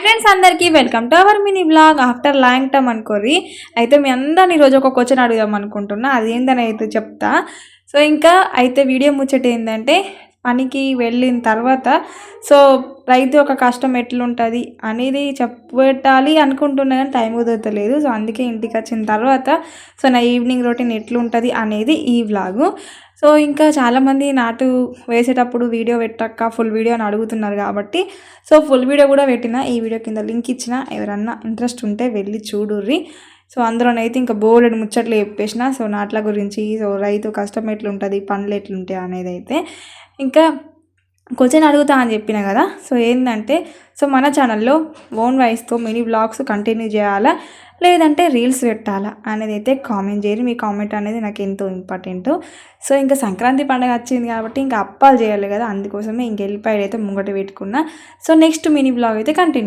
Friends అందరికీ welcome to our mini blog after long time అనుకోరి. అయితే మీ అందరిని ఈరోజు ఒక క్వశ్చన్ అడుగుదాం అనుకుంటున్నా, అది ఏందని అయితే చెప్తా. సో ఇంకా అయితే వీడియో ముచ్చట ఏంటంటే, పనికి వెళ్ళిన తర్వాత సో రైతు ఒక కష్టం ఎట్లుంటుంది అనేది చెప్పాలి అనుకుంటున్నా కానీ టైం కుదరతలేదు. సో అందుకే ఇంటికి వచ్చిన తర్వాత సో నా ఈవినింగ్ రొటీన్ ఎట్లుంటుంది అనేది ఈ వ్లాగు. సో ఇంకా చాలామంది నాటు వేసేటప్పుడు వీడియో పెట్టక్క ఫుల్ వీడియో అని అడుగుతున్నారు కాబట్టి సో ఫుల్ వీడియో కూడా పెట్టిన. ఈ వీడియో కింద లింక్ ఇచ్చిన, ఎవరన్నా ఇంట్రెస్ట్ ఉంటే వెళ్ళి చూడుర్రి. సో అందులోనైతే ఇంకా బోలెడు ముచ్చట్లు చెప్పేసిన. సో నాట్ల గురించి, సో రైతు కష్టం ఎట్లుంటుంది, పనులు ఎట్లుంటాయి అనేది అయితే ఇంకా క్వశ్చన్ అడుగుతా అని చెప్పిన కదా. సో ఏంటంటే, సో మన ఛానల్లో ఓన్ వాయిస్తో మినీ బ్లాగ్స్ కంటిన్యూ చేయాలా లేదంటే రీల్స్ పెట్టాలా అనేది అయితే కామెంట్ చేయరు. మీ కామెంట్ అనేది నాకు ఎంతో ఇంపార్టెంట్. సో ఇంకా సంక్రాంతి పండుగ వచ్చింది కాబట్టి ఇంకా అప్పాలు చేయాలి కదా, అందుకోసమే ఇంక వెళ్ళిపోయాడు అయితే ముంగట పెట్టుకున్నా. సో నెక్స్ట్ మినీ బ్లాగ్ అయితే కంటిన్యూ.